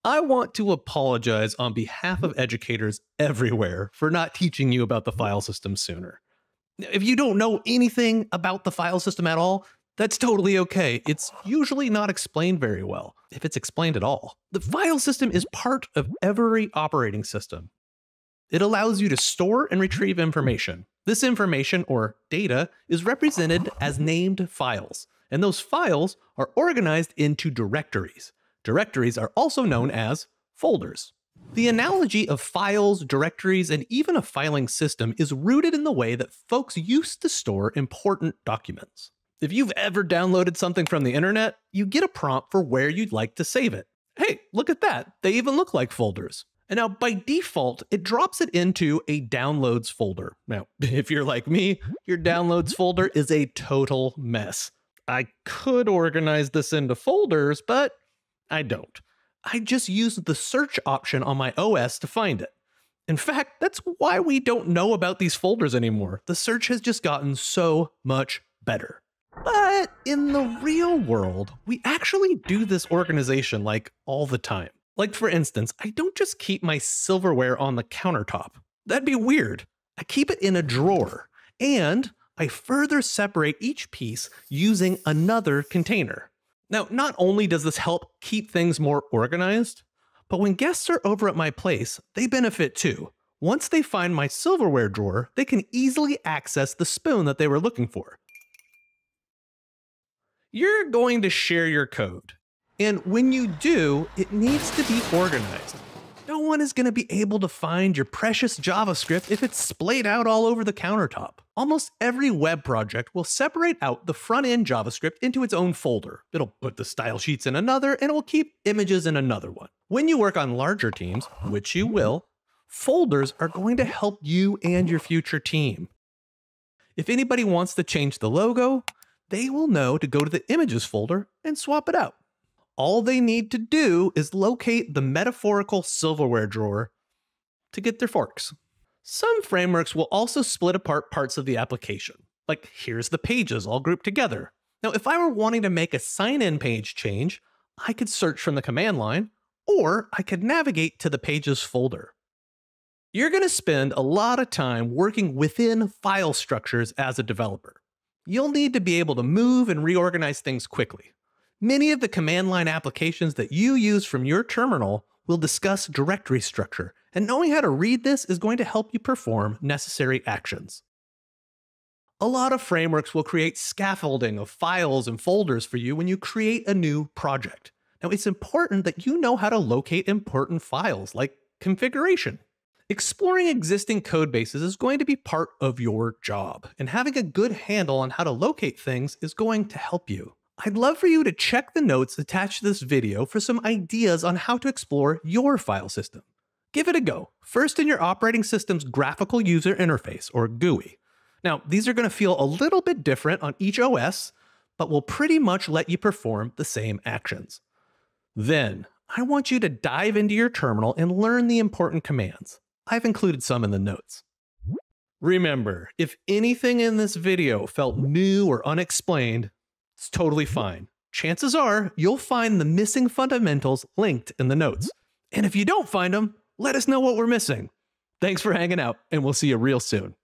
I want to apologize on behalf of educators everywhere for not teaching you about the file system sooner. If you don't know anything about the file system at all, that's totally okay. It's usually not explained very well, if it's explained at all. The file system is part of every operating system. It allows you to store and retrieve information. This information, or data, is represented as named files, and those files are organized into directories. Directories are also known as folders. The analogy of files, directories, and even a filing system is rooted in the way that folks used to store important documents. If you've ever downloaded something from the internet, you get a prompt for where you'd like to save it. Hey, look at that. They even look like folders. And now by default, it drops it into a downloads folder. Now, if you're like me, your downloads folder is a total mess. I could organize this into folders, but I don't. I just use the search option on my OS to find it. In fact, that's why we don't know about these folders anymore. The search has just gotten so much better. But in the real world, we actually do this organization like all the time. Like for instance, I don't just keep my silverware on the countertop. That'd be weird. I keep it in a drawer, and I further separate each piece using another container. Now, not only does this help keep things more organized, but when guests are over at my place, they benefit too. Once they find my silverware drawer, they can easily access the spoon that they were looking for. You're going to share your code, and when you do, it needs to be organized. No one is going to be able to find your precious JavaScript if it's splayed out all over the countertop. Almost every web project will separate out the front-end JavaScript into its own folder. It'll put the style sheets in another, and it will keep images in another one. When you work on larger teams, which you will, folders are going to help you and your future team. If anybody wants to change the logo, they will know to go to the images folder and swap it out. All they need to do is locate the metaphorical silverware drawer to get their forks. Some frameworks will also split apart parts of the application. Like, here's the pages all grouped together. Now, if I were wanting to make a sign-in page change, I could search from the command line, or I could navigate to the pages folder. You're going to spend a lot of time working within file structures as a developer. You'll need to be able to move and reorganize things quickly. Many of the command line applications that you use from your terminal will discuss directory structure, and knowing how to read this is going to help you perform necessary actions. A lot of frameworks will create scaffolding of files and folders for you when you create a new project. Now, it's important that you know how to locate important files, like configuration. Exploring existing code bases is going to be part of your job, and having a good handle on how to locate things is going to help you. I'd love for you to check the notes attached to this video for some ideas on how to explore your file system. Give it a go, first in your operating system's graphical user interface, or GUI. Now, these are going to feel a little bit different on each OS, but will pretty much let you perform the same actions. Then, I want you to dive into your terminal and learn the important commands. I've included some in the notes. Remember, if anything in this video felt new or unexplained, it's totally fine. Chances are you'll find the missing fundamentals linked in the notes. And if you don't find them, let us know what we're missing. Thanks for hanging out, and we'll see you real soon.